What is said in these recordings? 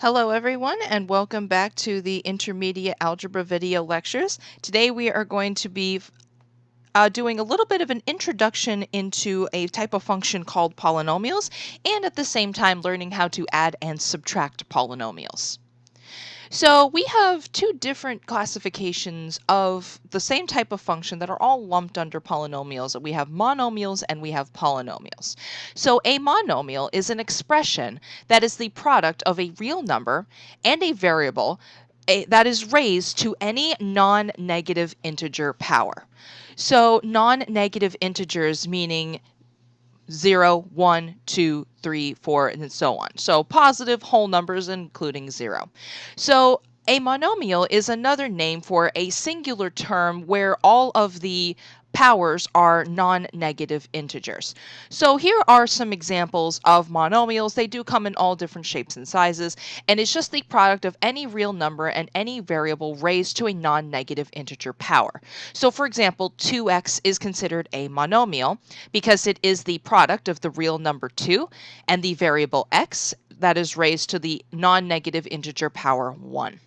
Hello everyone and welcome back to the Intermediate Algebra video lectures. Today we are going to be doing a little bit of an introduction into a type of function called polynomials and at the same time learning how to add and subtract polynomials. So we have two different classifications of the same type of function that are all lumped under polynomials. We have monomials and we have polynomials. So a monomial is an expression that is the product of a real number and a variable that is raised to any non-negative integer power. So non-negative integers meaning 0, 1, 2, 3, 4, and so on. So positive whole numbers including 0. So a monomial is another name for a singular term where all of the powers are non-negative integers. So here are some examples of monomials. They do come in all different shapes and sizes, and it's just the product of any real number and any variable raised to a non-negative integer power. So for example, 2x is considered a monomial because it is the product of the real number 2 and the variable x that is raised to the non-negative integer power 1.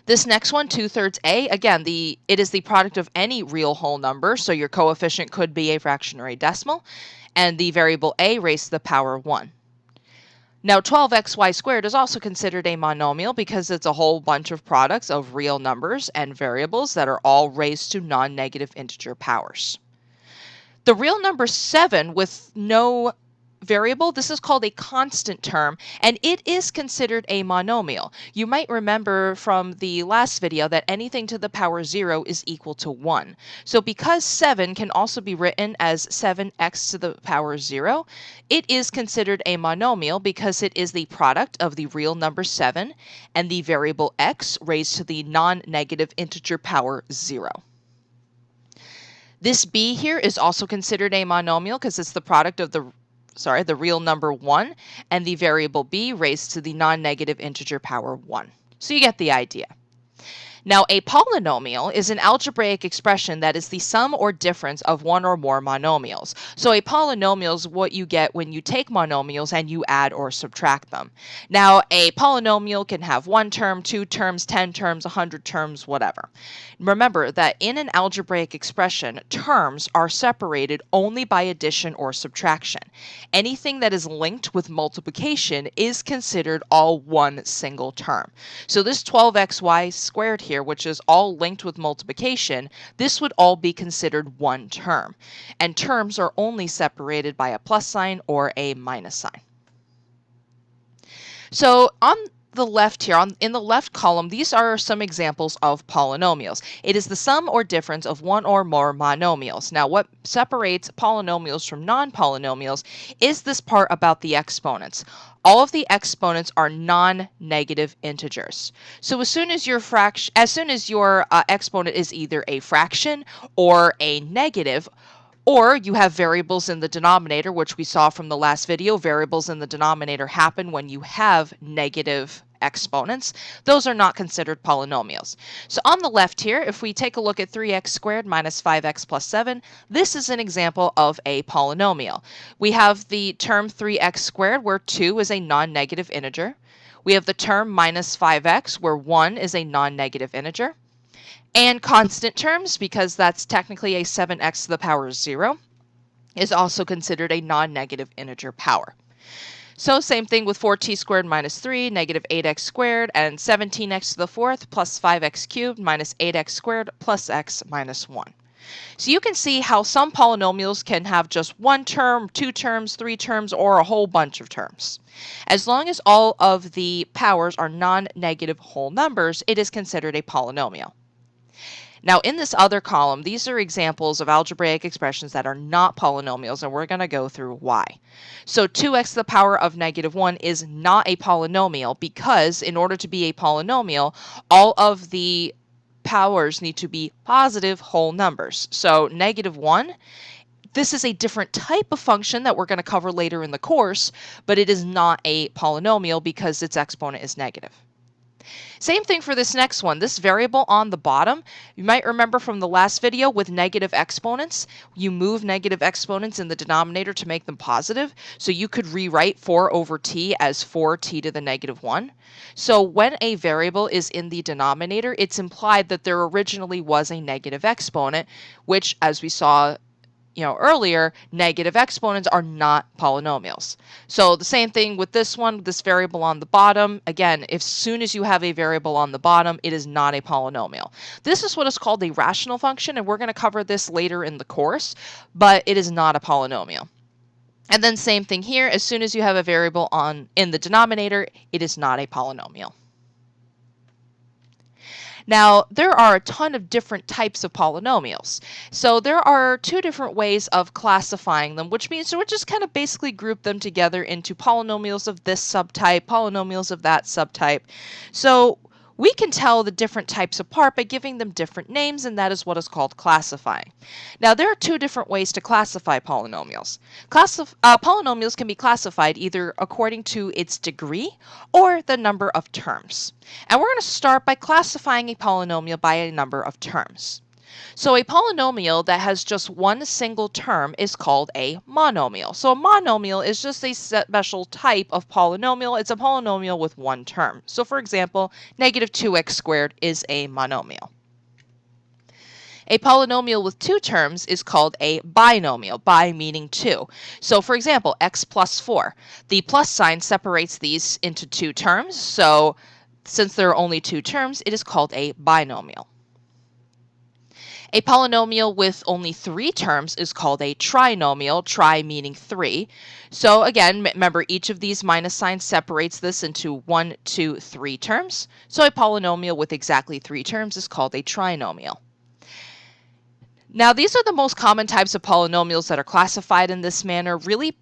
This next one, 2/3 a, again, it is the product of any real whole number, so your coefficient could be a fraction or a decimal, and the variable a raised to the power 1. Now 12xy squared is also considered a monomial because it's a whole bunch of products of real numbers and variables that are all raised to non-negative integer powers. The real number 7 with no variable, this is called a constant term, and it is considered a monomial. You might remember from the last video that anything to the power 0 is equal to 1. So because 7 can also be written as 7x to the power 0, it is considered a monomial because it is the product of the real number 7 and the variable x raised to the non-negative integer power 0. This b here is also considered a monomial because it's the product of the real number 1 and the variable b raised to the non-negative integer power 1. So you get the idea. Now, a polynomial is an algebraic expression that is the sum or difference of one or more monomials. So a polynomial is what you get when you take monomials and you add or subtract them. Now, a polynomial can have 1 term, 2 terms, 10 terms, 100 terms, whatever. Remember that in an algebraic expression, terms are separated only by addition or subtraction. Anything that is linked with multiplication is considered all one single term. So this 12xy squared here, which is all linked with multiplication, this would all be considered one term. And terms are only separated by a plus sign or a minus sign. So on the left here, in the left column, these are some examples of polynomials. It is the sum or difference of one or more monomials. Now, what separates polynomials from non-polynomials is this part about the exponents. All of the exponents are non-negative integers. So as soon as your exponent is either a fraction or a negative, or you have variables in the denominator, which we saw from the last video. Variables in the denominator happen when you have negative exponents. Those are not considered polynomials. So on the left here, if we take a look at 3x squared minus 5x plus 7, this is an example of a polynomial. We have the term 3x squared where 2 is a non-negative integer. We have the term minus 5x where 1 is a non-negative integer. And constant terms, because that's technically a 7x to the power 0, is also considered a non-negative integer power. So same thing with 4t squared minus 3, negative 8x squared, and 17x to the fourth plus 5x cubed minus 8x squared plus x minus 1. So you can see how some polynomials can have just one term, 2 terms, 3 terms, or a whole bunch of terms. As long as all of the powers are non-negative whole numbers, it is considered a polynomial. Now, in this other column, these are examples of algebraic expressions that are not polynomials, and we're going to go through why. So 2x to the power of negative 1 is not a polynomial because in order to be a polynomial, all of the powers need to be positive whole numbers. So negative 1, this is a different type of function that we're going to cover later in the course, but it is not a polynomial because its exponent is negative. Same thing for this next one. This variable on the bottom, you might remember from the last video with negative exponents, you move negative exponents in the denominator to make them positive. So you could rewrite 4 over t as 4t to the negative 1. So when a variable is in the denominator, it's implied that there originally was a negative exponent, which, as we saw earlier, negative exponents are not polynomials. So the same thing with this one, this variable on the bottom. Again, as soon as you have a variable on the bottom, it is not a polynomial. This is what is called a rational function, and we're going to cover this later in the course, but it is not a polynomial. And then same thing here, as soon as you have a variable in the denominator, it is not a polynomial. Now, there are a ton of different types of polynomials. So there are 2 different ways of classifying them, which means we'll just kind of basically group them together into polynomials of this subtype, polynomials of that subtype. So we can tell the different types apart by giving them different names, and that is what is called classifying. Now, there are 2 different ways to classify polynomials. Polynomials can be classified either according to its degree or the number of terms. And we're going to start by classifying a polynomial by a number of terms. So a polynomial that has just one single term is called a monomial. So a monomial is just a special type of polynomial. It's a polynomial with one term. So for example, negative 2x squared is a monomial. A polynomial with 2 terms is called a binomial, bi meaning 2. So for example, x plus 4. The plus sign separates these into 2 terms. So since there are only 2 terms, it is called a binomial. A polynomial with only 3 terms is called a trinomial, tri meaning 3. So again, remember each of these minus signs separates this into 1, 2, 3 terms. So a polynomial with exactly 3 terms is called a trinomial. Now, these are the most common types of polynomials that are classified in this manner. Really,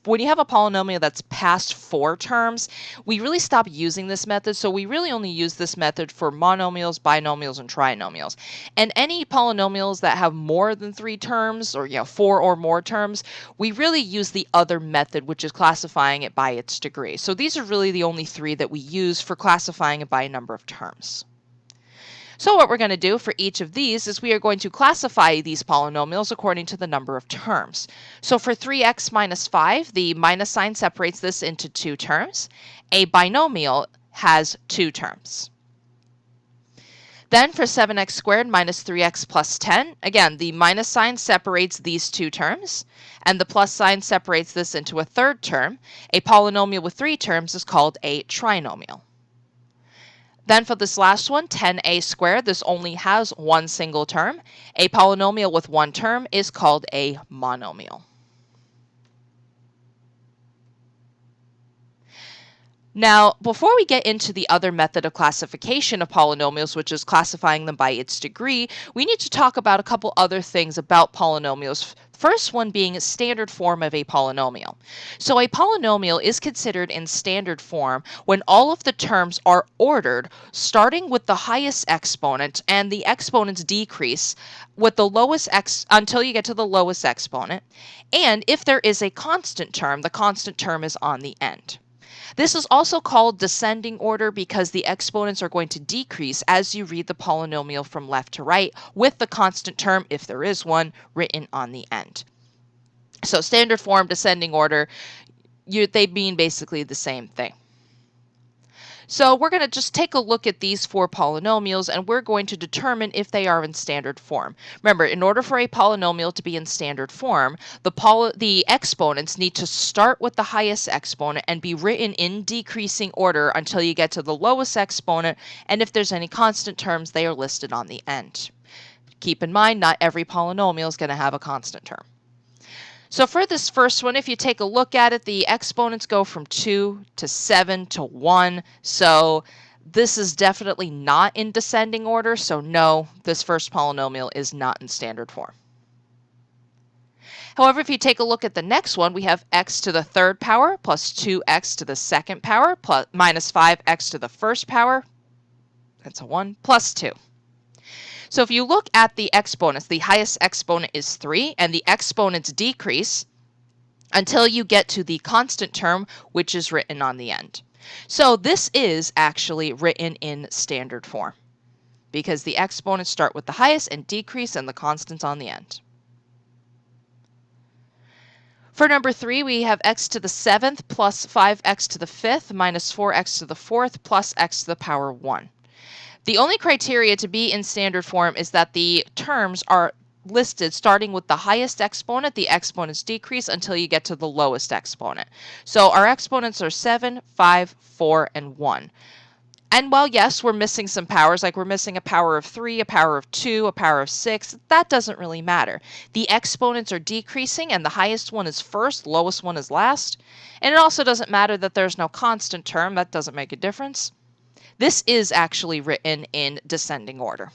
when you have a polynomial that's past 4 terms, we really stop using this method. So we really only use this method for monomials, binomials, and trinomials. And any polynomials that have more than 3 terms, or 4 or more terms, we really use the other method, which is classifying it by its degree. So these are really the only 3 that we use for classifying it by a number of terms. So what we're going to do for each of these is we are going to classify these polynomials according to the number of terms. So for 3x minus 5, the minus sign separates this into 2 terms. A binomial has 2 terms. Then for 7x squared minus 3x plus 10, again, the minus sign separates these 2 terms, and the plus sign separates this into a 3rd term. A polynomial with 3 terms is called a trinomial. Then for this last one, 10a squared, this only has one single term. A polynomial with 1 term is called a monomial. Now, before we get into the other method of classification of polynomials, which is classifying them by its degree, we need to talk about a couple other things about polynomials. First one being standard form of a polynomial. So a polynomial is considered in standard form when all of the terms are ordered, starting with the highest exponent, and the exponents decrease with the lowest until you get to the lowest exponent. And if there is a constant term, the constant term is on the end. This is also called descending order because the exponents are going to decrease as you read the polynomial from left to right, with the constant term, if there is one, written on the end. So standard form, descending order, they mean basically the same thing. So we're going to just take a look at these 4 polynomials, and we're going to determine if they are in standard form. Remember, in order for a polynomial to be in standard form, the exponents need to start with the highest exponent and be written in decreasing order until you get to the lowest exponent, and if there's any constant terms, they are listed on the end. Keep in mind, not every polynomial is going to have a constant term. So for this first one, if you take a look at it, the exponents go from 2 to 7 to 1. So this is definitely not in descending order. So no, this first polynomial is not in standard form. However, if you take a look at the next one, we have x to the 3rd power plus 2x to the 2nd power plus minus 5x to the 1st power. That's a 1 plus 2. So if you look at the exponents, the highest exponent is 3, and the exponents decrease until you get to the constant term, which is written on the end. So this is actually written in standard form because the exponents start with the highest and decrease and the constants on the end. For number 3, we have x to the 7th plus 5x to the 5th minus 4x to the 4th plus x to the power 1. The only criteria to be in standard form is that the terms are listed starting with the highest exponent. The exponents decrease until you get to the lowest exponent. So our exponents are 7, 5, 4, and 1. And while, yes, we're missing some powers, like we're missing a power of 3, a power of 2, a power of 6, that doesn't really matter. The exponents are decreasing, and the highest one is first, lowest one is last. And it also doesn't matter that there's no constant term. That doesn't make a difference. This is actually written in descending order.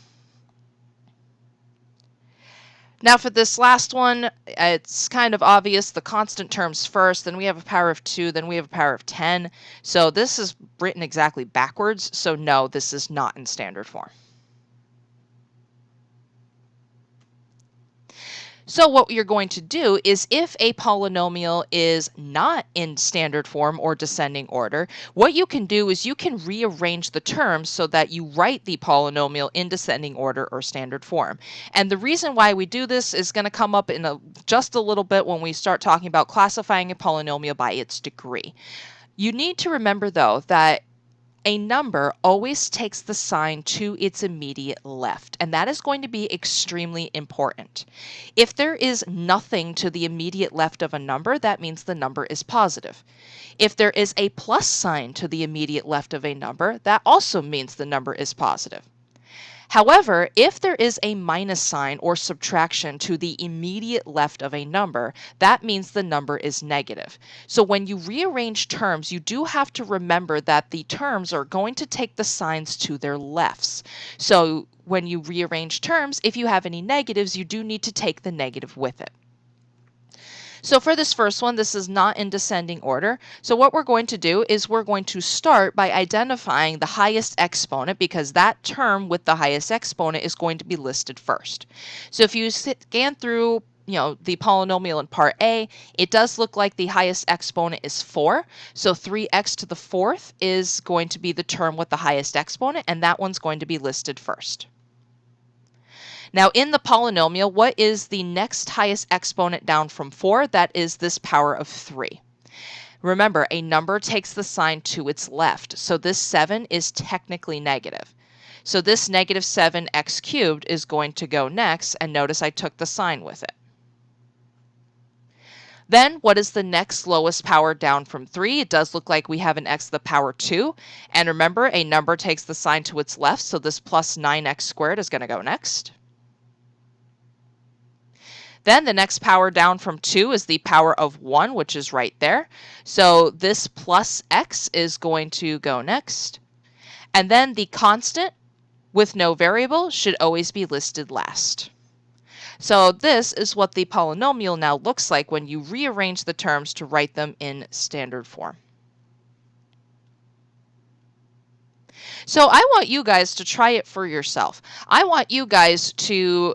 Now for this last one, it's kind of obvious. The constant terms first, then we have a power of 2, then we have a power of 10. So this is written exactly backwards. So no, this is not in standard form. So what you're going to do is if a polynomial is not in standard form or descending order, what you can do is you can rearrange the terms so that you write the polynomial in descending order or standard form. And the reason why we do this is going to come up in just a little bit when we start talking about classifying a polynomial by its degree. You need to remember, though, that a number always takes the sign to its immediate left, and that is going to be extremely important. If there is nothing to the immediate left of a number, that means the number is positive. If there is a plus sign to the immediate left of a number, that also means the number is positive. However, if there is a minus sign or subtraction to the immediate left of a number, that means the number is negative. So when you rearrange terms, you do have to remember that the terms are going to take the signs to their lefts. So when you rearrange terms, if you have any negatives, you do need to take the negative with it. So for this first one, this is not in descending order. So what we're going to do is we're going to start by identifying the highest exponent, because that term with the highest exponent is going to be listed first. So if you scan through the polynomial in part A, it does look like the highest exponent is 4. So 3x to the 4th is going to be the term with the highest exponent, and that one's going to be listed first. Now in the polynomial, what is the next highest exponent down from 4? That is this power of 3. Remember, a number takes the sign to its left, so this 7 is technically negative. So this negative 7x cubed is going to go next, and notice I took the sign with it. Then what is the next lowest power down from 3? It does look like we have an x to the power 2. And remember, a number takes the sign to its left, so this plus 9x squared is going to go next. Then the next power down from 2 is the power of 1, which is right there. So this plus x is going to go next. And then the constant with no variable should always be listed last. So this is what the polynomial now looks like when you rearrange the terms to write them in standard form. So I want you guys to try it for yourself. I want you guys to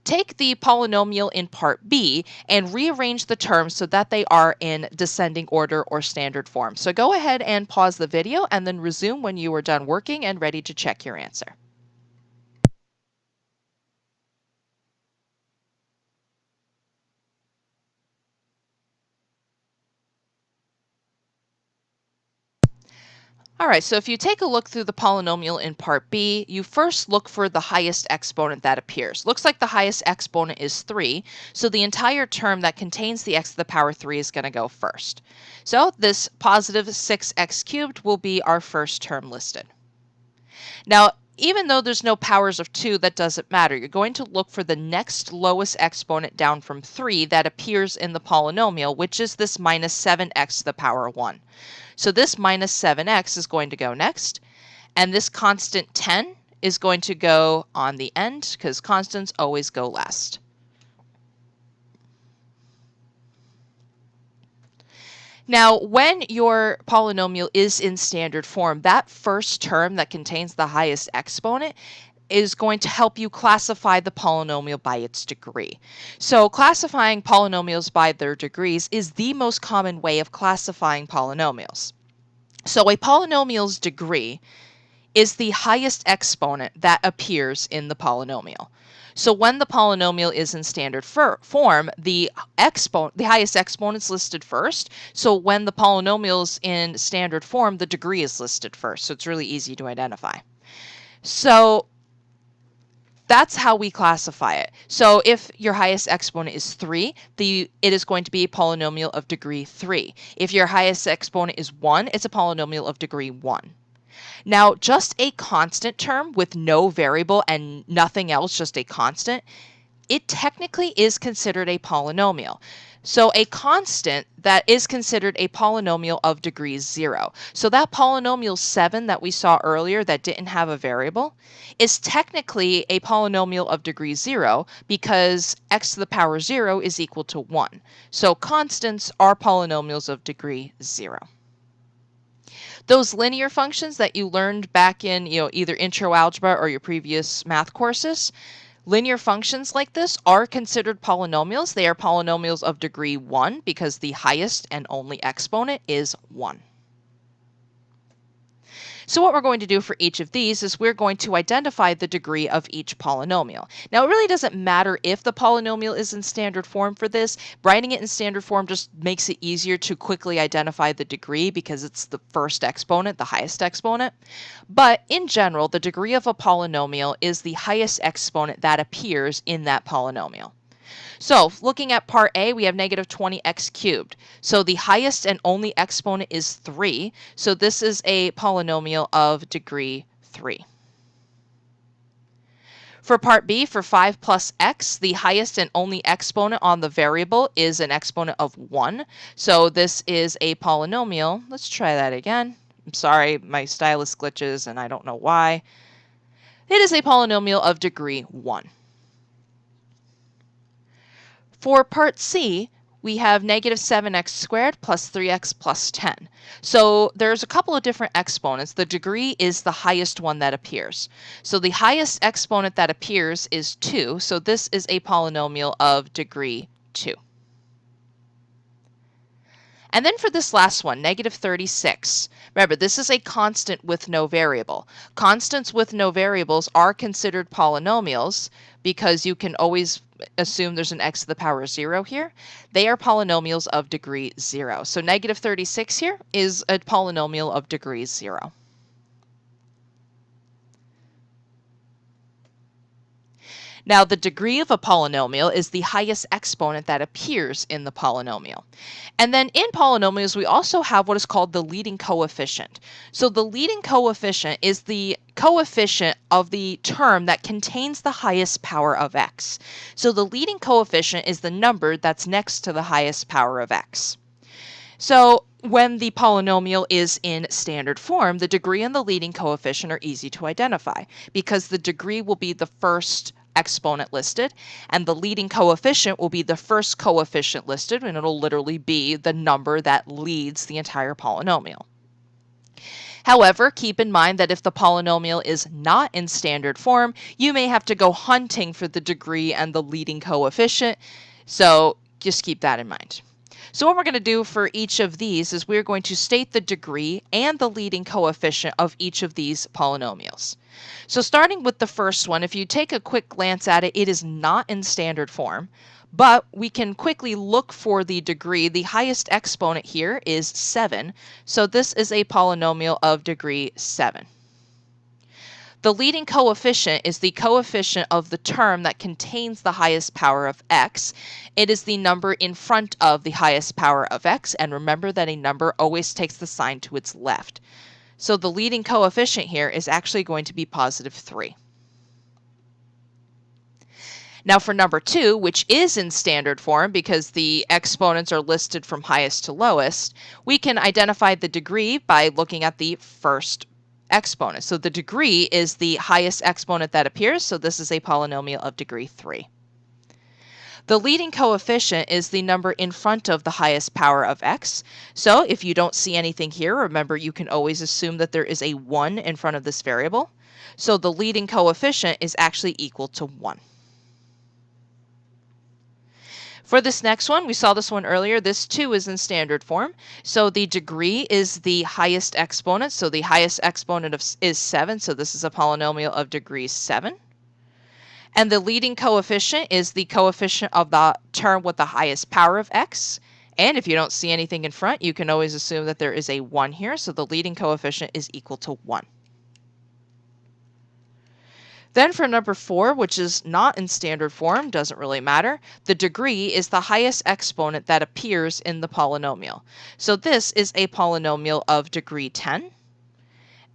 take the polynomial in part B and rearrange the terms so that they are in descending order or standard form. So go ahead and pause the video and then resume when you are done working and ready to check your answer. All right, so if you take a look through the polynomial in part B, you first look for the highest exponent that appears. Looks like the highest exponent is 3, so the entire term that contains the x to the power 3 is going to go first. So this positive 6x cubed will be our first term listed. Now, even though there's no powers of 2, that doesn't matter. You're going to look for the next lowest exponent down from 3 that appears in the polynomial, which is this minus 7x to the power 1. So this minus 7x is going to go next, and this constant 10 is going to go on the end because constants always go last. Now, when your polynomial is in standard form, that first term that contains the highest exponent is going to help you classify the polynomial by its degree. So classifying polynomials by their degrees is the most common way of classifying polynomials. So a polynomial's degree is the highest exponent that appears in the polynomial. So when the polynomial is in standard form, the highest exponent is listed first. So when the polynomial is in standard form, the degree is listed first. So it's really easy to identify. So that's how we classify it. So if your highest exponent is 3, it is going to be a polynomial of degree 3. If your highest exponent is 1, it's a polynomial of degree 1. Now, just a constant term with no variable and nothing else, just a constant, it technically is considered a polynomial. So a constant that is considered a polynomial of degree 0. So that polynomial 7 that we saw earlier that didn't have a variable is technically a polynomial of degree 0 because x to the power 0 is equal to 1. So constants are polynomials of degree 0. Those linear functions that you learned back in, either intro algebra or your previous math courses, linear functions like this are considered polynomials. They are polynomials of degree 1 because the highest and only exponent is 1. So what we're going to do for each of these is we're going to identify the degree of each polynomial. Now, it really doesn't matter if the polynomial is in standard form for this. Writing it in standard form just makes it easier to quickly identify the degree because it's the first exponent, the highest exponent. But in general, the degree of a polynomial is the highest exponent that appears in that polynomial. So looking at part A, we have negative 20x cubed. So the highest and only exponent is 3. So this is a polynomial of degree 3. For part B, for 5 plus x, the highest and only exponent on the variable is an exponent of 1. So this is a polynomial. Let's try that again. I'm sorry, my stylus glitches and I don't know why. It is a polynomial of degree 1. For part C, we have negative 7x squared plus 3x plus 10. So there's a couple of different exponents. The degree is the highest one that appears. So the highest exponent that appears is 2. So this is a polynomial of degree 2. And then for this last one, negative 36. Remember, this is a constant with no variable. Constants with no variables are considered polynomials because you can always assume there's an x to the power 0 here. They are polynomials of degree 0. So negative 36 here is a polynomial of degree 0. Now, the degree of a polynomial is the highest exponent that appears in the polynomial. And then in polynomials, we also have what is called the leading coefficient. So the leading coefficient is the coefficient of the term that contains the highest power of x. So the leading coefficient is the number that's next to the highest power of x. So when the polynomial is in standard form, the degree and the leading coefficient are easy to identify because the degree will be the first exponent listed and the leading coefficient will be the first coefficient listed, and it'll literally be the number that leads the entire polynomial. However, keep in mind that if the polynomial is not in standard form, you may have to go hunting for the degree and the leading coefficient. So just keep that in mind. So what we're going to do for each of these is we're going to state the degree and the leading coefficient of each of these polynomials. So starting with the first one, if you take a quick glance at it, it is not in standard form, but we can quickly look for the degree. The highest exponent here is 7, so this is a polynomial of degree 7. The leading coefficient is the coefficient of the term that contains the highest power of x. It is the number in front of the highest power of x, and remember that a number always takes the sign to its left. So the leading coefficient here is actually going to be positive 3. Now for number 2, which is in standard form because the exponents are listed from highest to lowest, we can identify the degree by looking at the first exponent. So the degree is the highest exponent that appears, so this is a polynomial of degree 3. The leading coefficient is the number in front of the highest power of x. So if you don't see anything here, remember you can always assume that there is a 1 in front of this variable. So the leading coefficient is actually equal to 1. For this next one, we saw this one earlier. This too is in standard form. So the degree is the highest exponent. So the highest exponent is 7. So this is a polynomial of degree 7. And the leading coefficient is the coefficient of the term with the highest power of x. And if you don't see anything in front, you can always assume that there is a 1 here. So the leading coefficient is equal to 1. Then for number 4, which is not in standard form, doesn't really matter, the degree is the highest exponent that appears in the polynomial. So this is a polynomial of degree 10.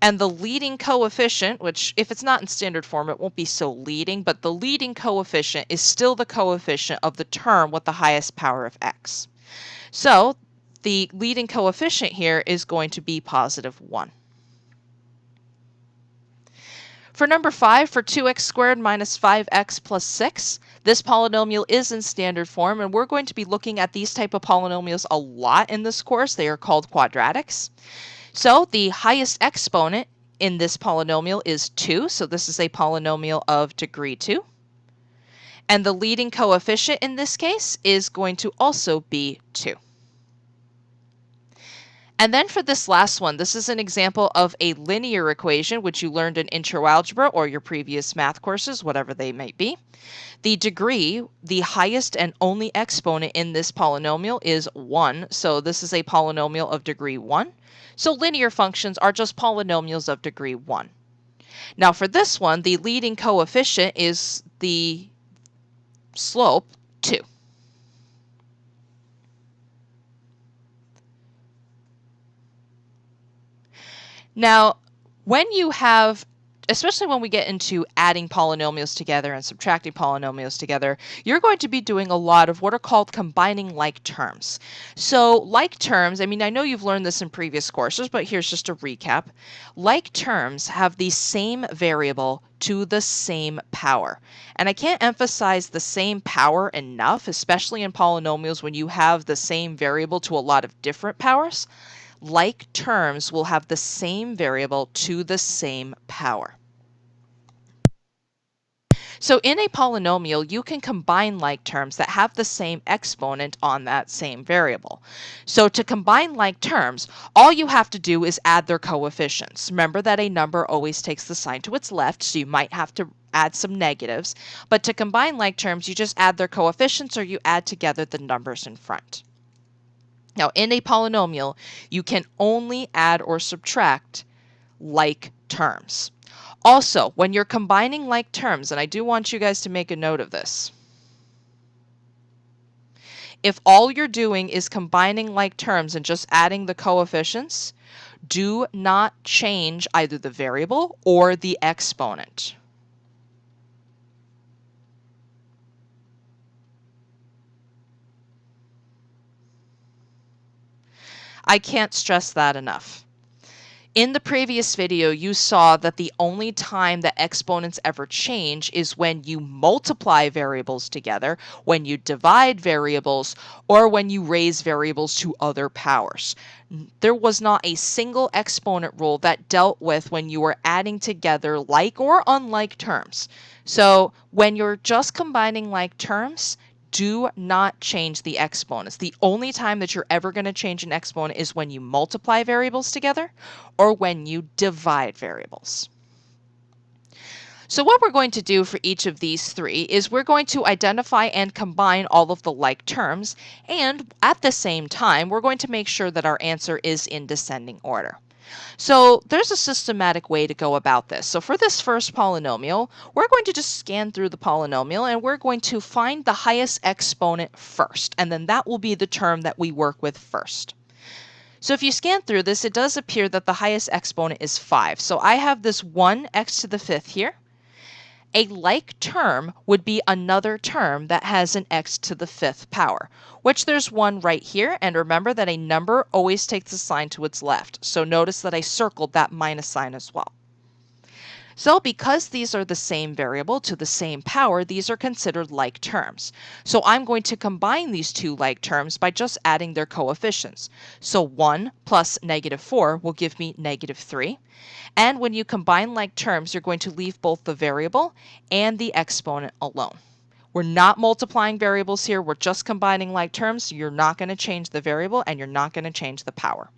And the leading coefficient, which if it's not in standard form, it won't be so leading, but the leading coefficient is still the coefficient of the term with the highest power of x. So the leading coefficient here is going to be positive 1. For number 5, for 2x squared minus 5x plus 6, this polynomial is in standard form, and we're going to be looking at these type of polynomials a lot in this course. They are called quadratics. So the highest exponent in this polynomial is 2, so this is a polynomial of degree 2. And the leading coefficient in this case is going to also be 2. And then for this last one, this is an example of a linear equation, which you learned in intro algebra or your previous math courses, whatever they might be. The degree, the highest and only exponent in this polynomial is 1, so this is a polynomial of degree 1. So linear functions are just polynomials of degree 1. Now for this one, the leading coefficient is the slope 2. Now, when you have, especially when we get into adding polynomials together and subtracting polynomials together, you're going to be doing a lot of what are called combining like terms. So like terms, I mean, I know you've learned this in previous courses, but here's just a recap. Like terms have the same variable to the same power. And I can't emphasize the same power enough, especially in polynomials when you have the same variable to a lot of different powers. Like terms will have the same variable to the same power. So in a polynomial, you can combine like terms that have the same exponent on that same variable. So to combine like terms, all you have to do is add their coefficients. Remember that a number always takes the sign to its left, so you might have to add some negatives. But to combine like terms, you just add their coefficients or you add together the numbers in front. Now, in a polynomial, you can only add or subtract like terms. Also, when you're combining like terms, and I do want you guys to make a note of this, if all you're doing is combining like terms and just adding the coefficients, do not change either the variable or the exponent. I can't stress that enough. In the previous video, you saw that the only time that exponents ever change is when you multiply variables together, when you divide variables, or when you raise variables to other powers. There was not a single exponent rule that dealt with when you were adding together like or unlike terms. So when you're just combining like terms, do not change the exponents. The only time that you're ever going to change an exponent is when you multiply variables together or when you divide variables. So what we're going to do for each of these three is we're going to identify and combine all of the like terms, and at the same time, we're going to make sure that our answer is in descending order. So there's a systematic way to go about this. So for this first polynomial, we're going to just scan through the polynomial and we're going to find the highest exponent first, and then that will be the term that we work with first. So if you scan through this, it does appear that the highest exponent is 5. So I have this 1x to the 5th here. A like term would be another term that has an x to the 5th power, which there's one right here. And remember that a number always takes a sign to its left. So notice that I circled that minus sign as well. So because these are the same variable to the same power, these are considered like terms. So I'm going to combine these two like terms by just adding their coefficients. So 1 plus -4 will give me -3. And when you combine like terms, you're going to leave both the variable and the exponent alone, We're not multiplying variables here. We're just combining like terms. So you're not going to change the variable and you're not going to change the power.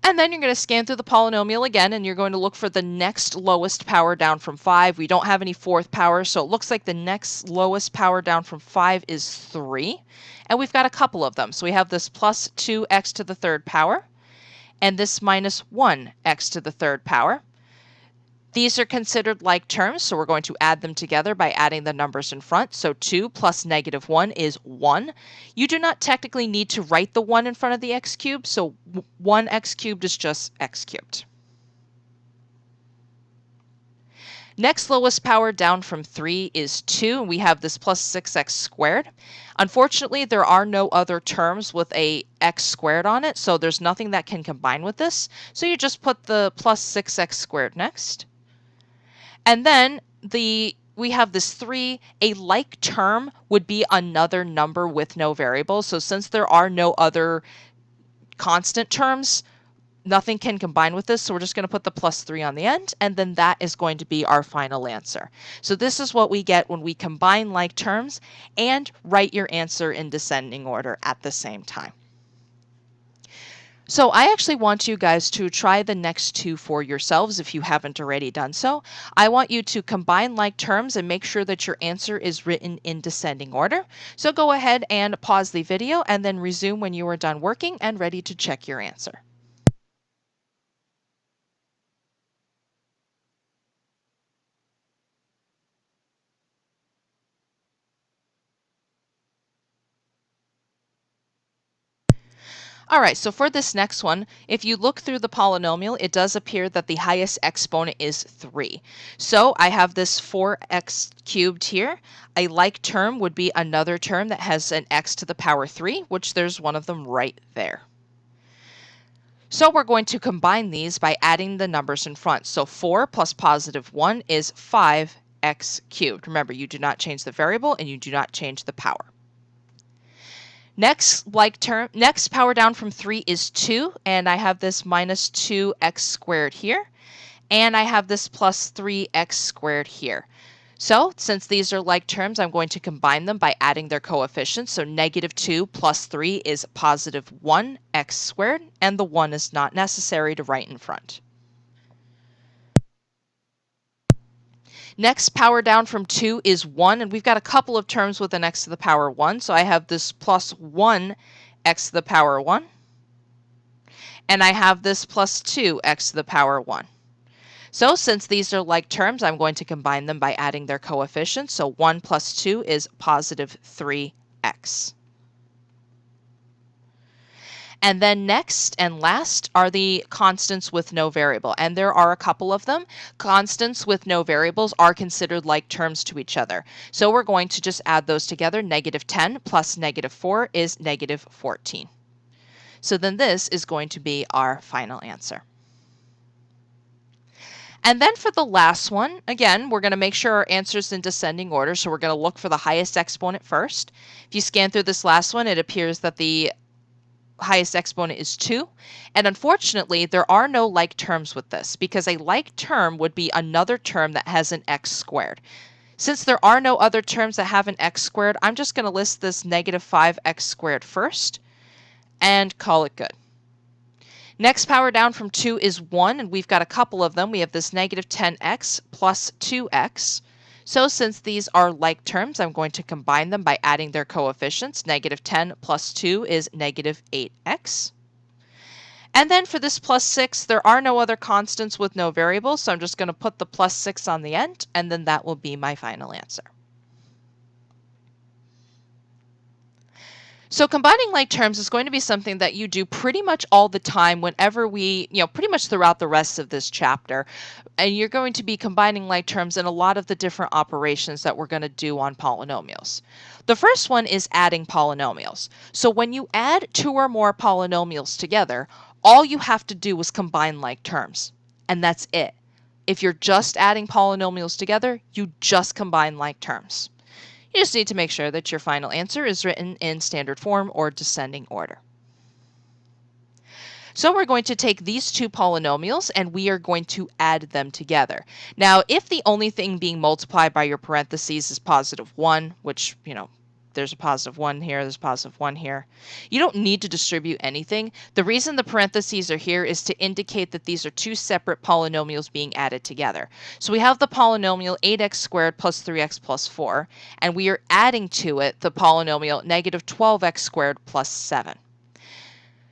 And then you're going to scan through the polynomial again, and you're going to look for the next lowest power down from 5. We don't have any fourth power, so it looks like the next lowest power down from 5 is 3. And we've got a couple of them. So we have this plus 2x to the third power, and this minus 1x to the third power. These are considered like terms, so we're going to add them together by adding the numbers in front. So 2 plus negative 1 is 1. You do not technically need to write the 1 in front of the x cubed, so 1x cubed is just x cubed. Next lowest power down from 3 is 2, and we have this plus 6x squared. Unfortunately, there are no other terms with a x squared on it, so there's nothing that can combine with this. So you just put the plus 6x squared next. And then we have this 3. A like term would be another number with no variables. So since there are no other constant terms, nothing can combine with this. So we're just going to put the plus 3 on the end, and then that is going to be our final answer. So this is what we get when we combine like terms and write your answer in descending order at the same time. So I actually want you guys to try the next two for yourselves if you haven't already done so. I want you to combine like terms and make sure that your answer is written in descending order. So go ahead and pause the video and then resume when you are done working and ready to check your answer. All right, so for this next one, if you look through the polynomial, it does appear that the highest exponent is 3. So I have this 4x cubed here. A like term would be another term that has an x to the power 3, which there's one of them right there. So we're going to combine these by adding the numbers in front. So 4 plus positive 1 is 5x cubed. Remember, you do not change the variable and you do not change the power. Next power down from 3 is 2, and I have this minus 2x squared here, and I have this plus 3x squared here. So since these are like terms, I'm going to combine them by adding their coefficients. So negative 2 plus 3 is positive 1x squared, and the 1 is not necessary to write in front. Next power down from 2 is 1, and we've got a couple of terms with an x to the power 1. So I have this plus 1 x to the power 1, and I have this plus 2 x to the power 1. So since these are like terms, I'm going to combine them by adding their coefficients. So 1 plus 2 is positive 3x. And then next and last are the constants with no variable. And there are a couple of them. Constants with no variables are considered like terms to each other. So we're going to just add those together. Negative 10 plus negative 4 is negative 14. So then this is going to be our final answer. And then for the last one, again, we're going to make sure our answer is in descending order. So we're going to look for the highest exponent first. If you scan through this last one, it appears that the highest exponent is 2. And unfortunately, there are no like terms with this because a like term would be another term that has an x squared. Since there are no other terms that have an x squared, I'm just going to list this negative 5x squared first and call it good. Next power down from 2 is 1, and we've got a couple of them. We have this negative 10x plus 2x. So since these are like terms, I'm going to combine them by adding their coefficients. Negative 10 plus 2 is negative 8x. And then for this plus 6, there are no other constants with no variables, so I'm just going to put the plus 6 on the end, and then that will be my final answer. So combining like terms is going to be something that you do pretty much all the time whenever pretty much throughout the rest of this chapter. And you're going to be combining like terms in a lot of the different operations that we're going to do on polynomials. The first one is adding polynomials. So when you add 2 or more polynomials together, all you have to do is combine like terms. And that's it. If you're just adding polynomials together, you just combine like terms. You just need to make sure that your final answer is written in standard form or descending order. So we're going to take these two polynomials and we are going to add them together. Now, if the only thing being multiplied by your parentheses is positive 1, which, there's a positive 1 here, there's a positive 1 here, you don't need to distribute anything. The reason the parentheses are here is to indicate that these are two separate polynomials being added together. So we have the polynomial 8x squared plus 3x plus 4, and we are adding to it the polynomial negative 12x squared plus 7.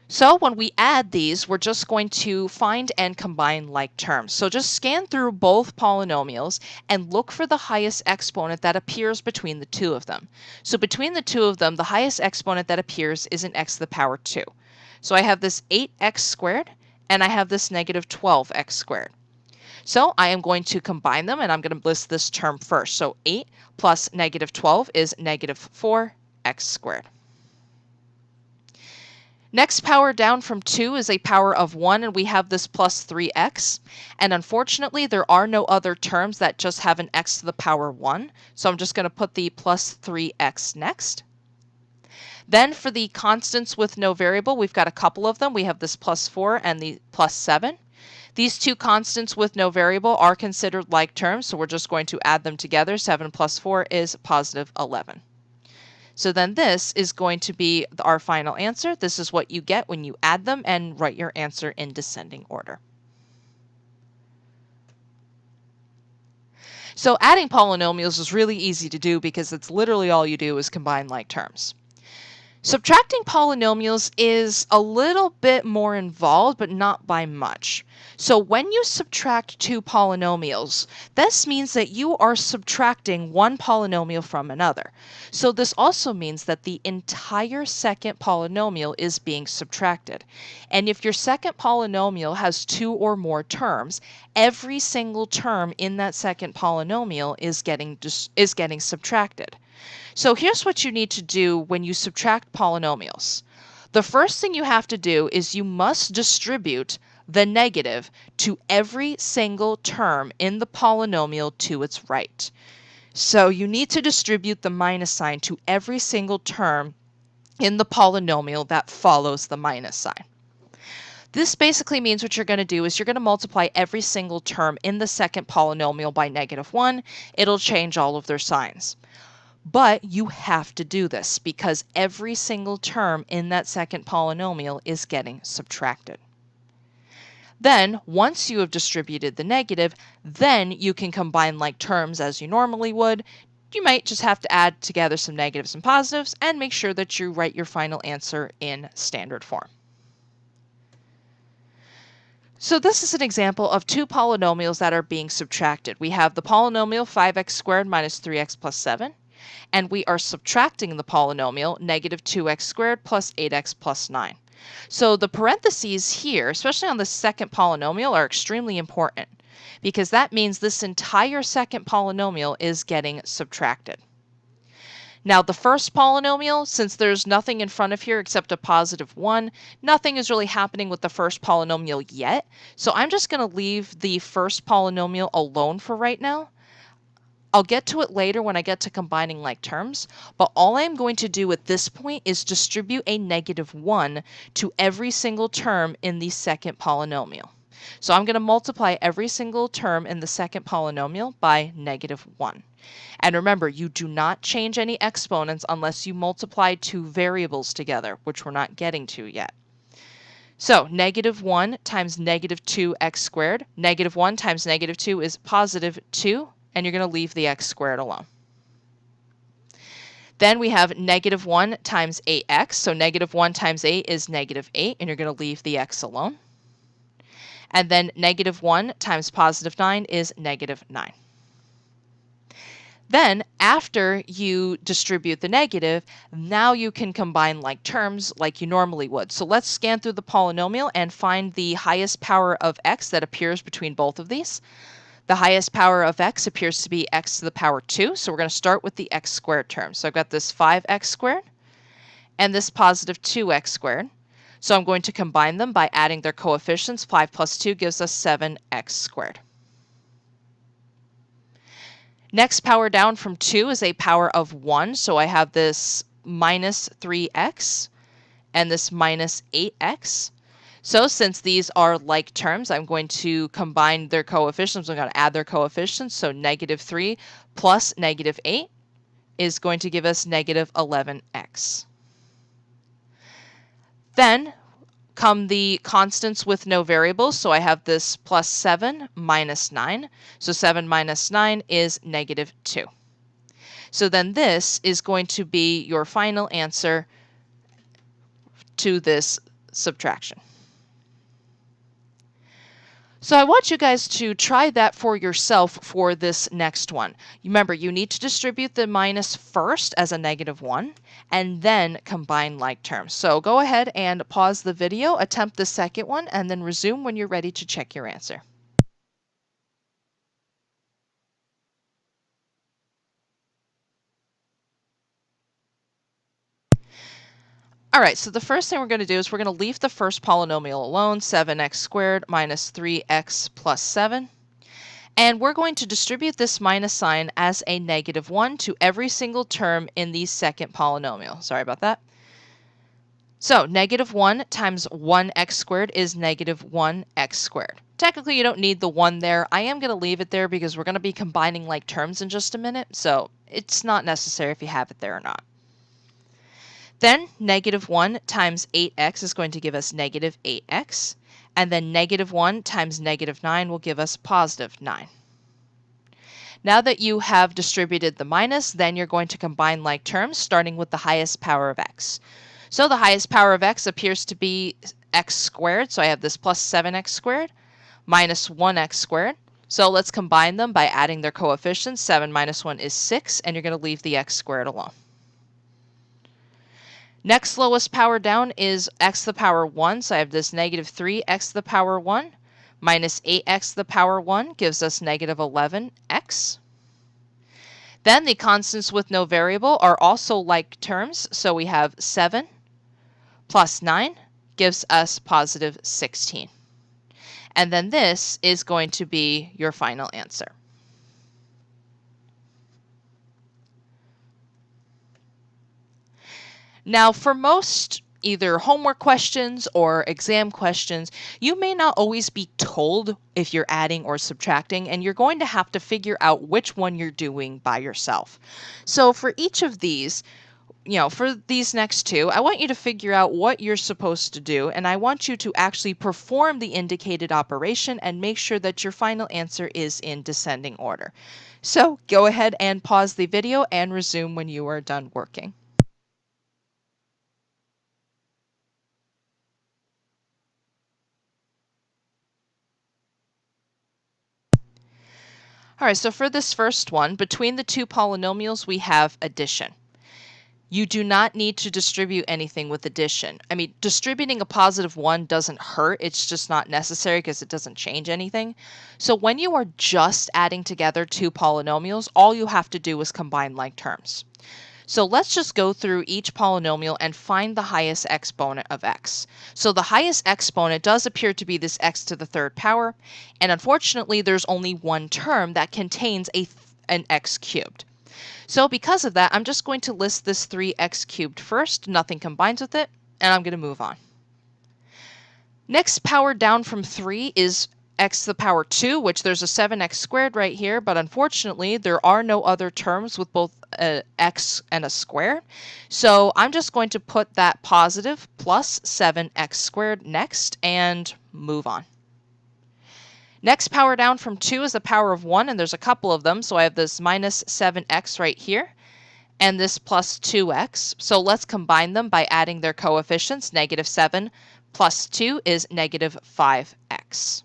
So when we add these, we're just going to find and combine like terms. So just scan through both polynomials and look for the highest exponent that appears between the two of them. So between the two of them, the highest exponent that appears is an x to the power 2. So I have this 8x squared and I have this negative 12x squared. So I am going to combine them and I'm going to list this term first. So 8 plus negative 12 is negative 4x squared. Next power down from 2 is a power of 1, and we have this plus 3x. And unfortunately, there are no other terms that just have an x to the power 1. So I'm just going to put the plus 3x next. Then for the constants with no variable, we've got a couple of them. We have this plus 4 and the plus 7. These two constants with no variable are considered like terms, so we're just going to add them together. 7 plus 4 is positive 11. So then this is going to be our final answer. This is what you get when you add them and write your answer in descending order. So adding polynomials is really easy to do because it's literally all you do is combine like terms. Subtracting polynomials is a little bit more involved, but not by much. So when you subtract two polynomials, this means that you are subtracting one polynomial from another. So this also means that the entire second polynomial is being subtracted. And if your second polynomial has two or more terms, every single term in that second polynomial is getting subtracted. So here's what you need to do when you subtract polynomials. The first thing you have to do is you must distribute the negative to every single term in the polynomial to its right. So you need to distribute the minus sign to every single term in the polynomial that follows the minus sign. This basically means what you're going to do is you're going to multiply every single term in the second polynomial by -1. It'll change all of their signs. But you have to do this because every single term in that second polynomial is getting subtracted. Then, once you have distributed the negative, then you can combine like terms as you normally would. You might just have to add together some negatives and positives and make sure that you write your final answer in standard form. So this is an example of two polynomials that are being subtracted. We have the polynomial 5x squared minus 3x plus 7. And we are subtracting the polynomial negative 2x squared plus 8x plus 9. So the parentheses here, especially on the second polynomial, are extremely important because that means this entire second polynomial is getting subtracted. Now the first polynomial, since there's nothing in front of here except a positive 1, nothing is really happening with the first polynomial yet. So I'm just going to leave the first polynomial alone for right now. I'll get to it later when I get to combining like terms, but all I'm going to do at this point is distribute a -1 to every single term in the second polynomial. So I'm going to multiply every single term in the second polynomial by -1. And remember, you do not change any exponents unless you multiply two variables together, which we're not getting to yet. So -1 times -2x squared. -1 times -2 is positive 2. And you're going to leave the x squared alone. Then we have -1 times 8x. So -1 times 8 is -8, and you're going to leave the x alone. And then -1 times positive 9 is -9. Then, after you distribute the negative, now you can combine like terms like you normally would. So let's scan through the polynomial and find the highest power of x that appears between both of these. The highest power of x appears to be x to the power 2, so we're going to start with the x squared term. So I've got this 5x squared and this positive 2x squared. So I'm going to combine them by adding their coefficients. 5 plus 2 gives us 7x squared. Next power down from 2 is a power of 1, so I have this minus 3x and this minus 8x. So since these are like terms, I'm going to combine their coefficients. I'm going to add their coefficients. So -3 plus -8 is going to give us -11x. Then come the constants with no variables. So I have this plus 7 minus 9. So 7 minus 9 is -2. So then this is going to be your final answer to this subtraction. So I want you guys to try that for yourself for this next one. Remember, you need to distribute the minus first as a -1 and then combine like terms. So go ahead and pause the video, attempt the second one, and then resume when you're ready to check your answer. All right, so the first thing we're going to do is we're going to leave the first polynomial alone, 7x squared minus 3x plus 7. And we're going to distribute this minus sign as a -1 to every single term in the second polynomial. Sorry about that. So -1 times 1x squared is -1x squared. Technically, you don't need the 1 there. I am going to leave it there because we're going to be combining like terms in just a minute, so it's not necessary if you have it there or not. Then -1 times 8x is going to give us -8x, and then -1 times -9 will give us +9. Now that you have distributed the minus, then you're going to combine like terms, starting with the highest power of x. So the highest power of x appears to be x squared, so I have this plus 7x squared minus 1x squared. So let's combine them by adding their coefficients. 7 minus 1 is 6, and you're going to leave the x squared alone. Next lowest power down is x to the power 1, so I have this -3x to the power 1 minus 8x to the power 1 gives us -11x. Then the constants with no variable are also like terms, so we have 7 plus 9 gives us +16. And then this is going to be your final answer. Now, for most either homework questions or exam questions, you may not always be told if you're adding or subtracting, and you're going to have to figure out which one you're doing by yourself. So for each of these, for these next two, I want you to figure out what you're supposed to do, and I want you to actually perform the indicated operation and make sure that your final answer is in descending order. So go ahead and pause the video and resume when you are done working. All right, so for this first one, between the two polynomials, we have addition. You do not need to distribute anything with addition. I mean, distributing a +1 doesn't hurt. It's just not necessary because it doesn't change anything. So when you are just adding together two polynomials, all you have to do is combine like terms. So let's just go through each polynomial and find the highest exponent of x. So the highest exponent does appear to be this x to the third power, and unfortunately there's only one term that contains an x cubed. So because of that, I'm just going to list this 3x cubed first, nothing combines with it, and I'm going to move on. Next power down from 3 is x to the power 2, which there's a 7x squared right here, but unfortunately there are no other terms with both x and a square. So I'm just going to put that positive plus 7x squared next and move on. Next power down from 2 is the power of 1, and there's a couple of them, so I have this minus 7x right here, and this plus 2x. So let's combine them by adding their coefficients. -7 plus 2 is -5x.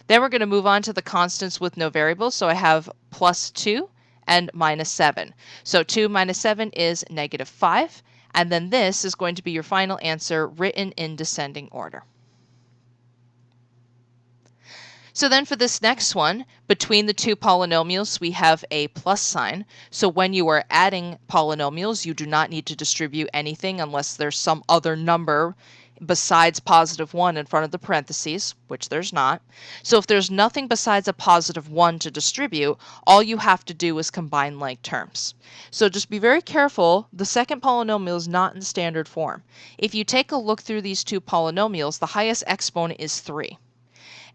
Then we're going to move on to the constants with no variables. So I have plus 2 and minus 7. So 2 minus 7 is -5. And then this is going to be your final answer written in descending order. So then for this next one, between the two polynomials, we have a plus sign. So when you are adding polynomials, you do not need to distribute anything unless there's some other number besides positive 1 in front of the parentheses, which there's not. So if there's nothing besides a positive 1 to distribute, all you have to do is combine like terms. So just be very careful. The second polynomial is not in standard form. If you take a look through these two polynomials, the highest exponent is 3.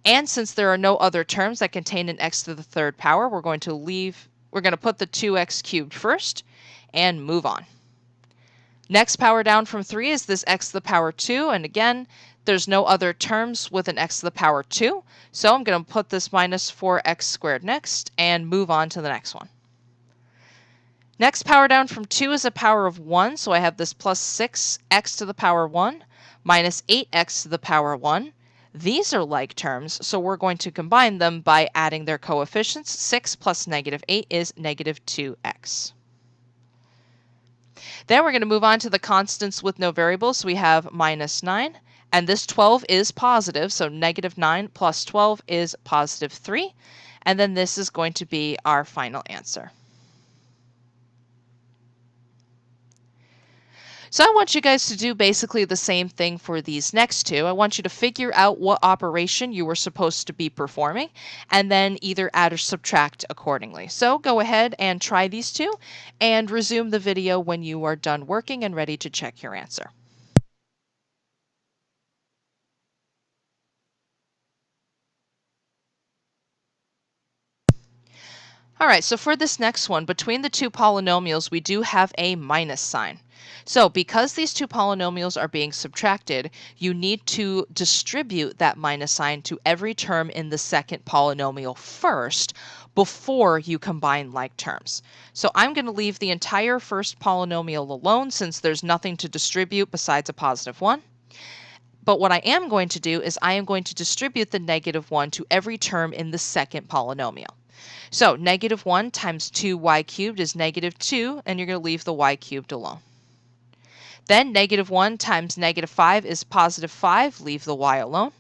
And since there are no other terms that contain an x to the third power, we're going to put the 2x cubed first and move on. Next power down from 3 is this x to the power 2, and again, there's no other terms with an x to the power 2, so I'm going to put this minus 4x squared next and move on to the next one. Next power down from 2 is a power of 1, so I have this plus 6x to the power 1 minus 8x to the power 1. These are like terms, so we're going to combine them by adding their coefficients. 6 plus negative 8 is negative 2x. Then we're going to move on to the constants with no variables. So we have minus 9, and this 12 is positive, so negative 9 plus 12 is positive 3, and then this is going to be our final answer. So I want you guys to do basically the same thing for these next two. I want you to figure out what operation you were supposed to be performing and then either add or subtract accordingly. So go ahead and try these two and resume the video when you are done working and ready to check your answer. All right, so for this next one, between the two polynomials, we do have a minus sign. So because these two polynomials are being subtracted, you need to distribute that minus sign to every term in the second polynomial first before you combine like terms. So I'm going to leave the entire first polynomial alone since there's nothing to distribute besides a positive 1. But what I am going to do is I am going to distribute the negative 1 to every term in the second polynomial. So negative 1 times 2y cubed is negative 2, and you're going to leave the y cubed alone. Then negative 1 times negative 5 is positive 5, leave the y alone.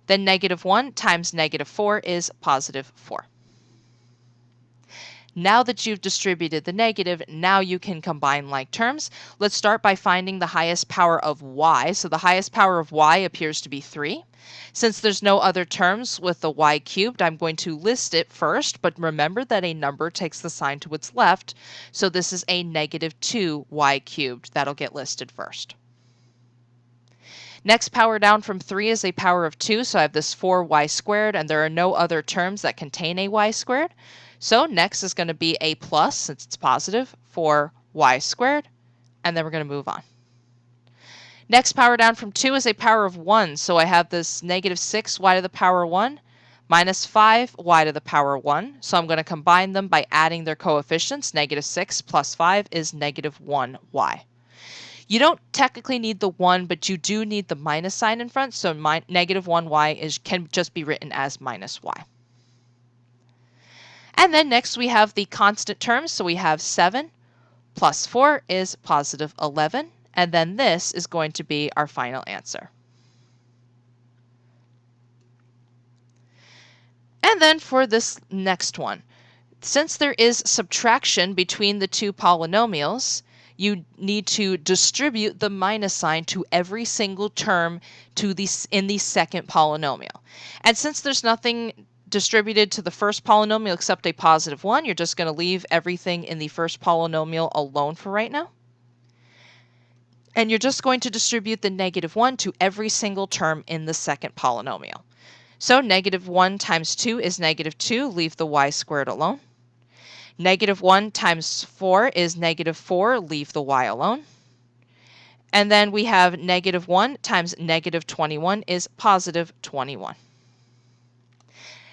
Then negative 1 times negative 4 is positive 4. Now that you've distributed the negative, now you can combine like terms. Let's start by finding the highest power of y. So the highest power of y appears to be 3. Since there's no other terms with the y cubed, I'm going to list it first, but remember that a number takes the sign to its left, so this is a negative 2y cubed. That'll get listed first. Next power down from 3 is a power of 2, so I have this 4y squared, and there are no other terms that contain a y squared. So next is going to be a plus, since it's positive, for y squared, and then we're going to move on. Next power down from 2 is a power of 1, so I have this negative 6y to the power 1 minus 5y to the power 1. So I'm going to combine them by adding their coefficients. Negative 6 plus 5 is negative 1y. You don't technically need the 1, but you do need the minus sign in front, so negative 1y can just be written as minus y. And then next we have the constant terms, so we have 7 plus 4 is positive 11, and then this is going to be our final answer. And then for this next one, since there is subtraction between the two polynomials, you need to distribute the minus sign to every single term in the second polynomial. And since there's nothing distributed to the first polynomial except a positive 1, you're just going to leave everything in the first polynomial alone for right now. And you're just going to distribute the negative 1 to every single term in the second polynomial. So negative 1 times 2 is negative 2, leave the y squared alone. Negative 1 times 4 is negative 4, leave the y alone. And then we have negative 1 times negative 21 is positive 21.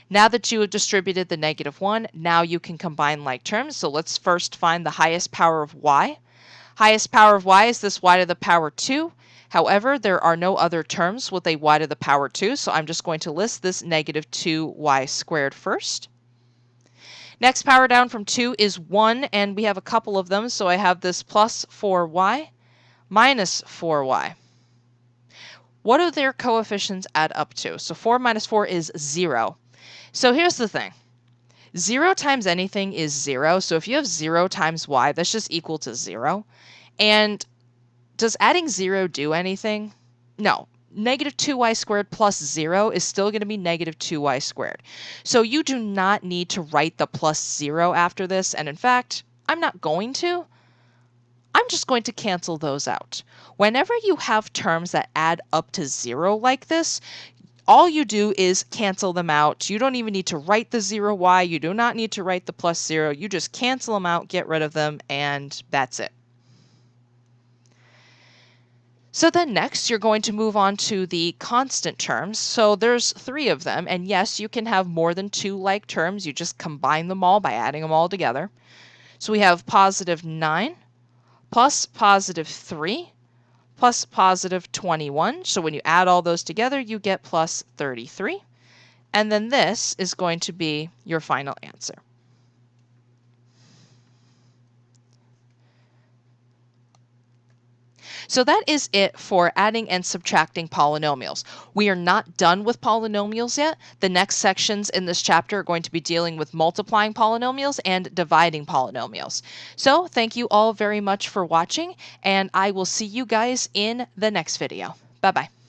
Now that you have distributed the negative 1, now you can combine like terms. So let's first find the highest power of y. Highest power of y is this y to the power 2. However, there are no other terms with a y to the power 2, so I'm just going to list this negative 2y squared first. Next power down from 2 is 1, and we have a couple of them, so I have this plus 4y minus 4y. What do their coefficients add up to? So 4 minus 4 is 0. So here's the thing. 0 times anything is 0, so if you have 0 times y, that's just equal to 0. And does adding 0 do anything? No, negative 2y squared plus 0 is still going to be negative 2y squared. So you do not need to write the plus 0 after this, and in fact, I'm not going to. I'm just going to cancel those out. Whenever you have terms that add up to 0 like this, all you do is cancel them out. You don't even need to write the 0y. You do not need to write the plus 0. You just cancel them out, get rid of them, and that's it. So then next, you're going to move on to the constant terms. So there's 3 of them, and yes, you can have more than 2 like terms. You just combine them all by adding them all together. So we have positive 9 plus positive 3 plus positive 21. So when you add all those together, you get plus 33. And then this is going to be your final answer. So that is it for adding and subtracting polynomials. We are not done with polynomials yet. The next sections in this chapter are going to be dealing with multiplying polynomials and dividing polynomials. So thank you all very much for watching, and I will see you guys in the next video. Bye-bye.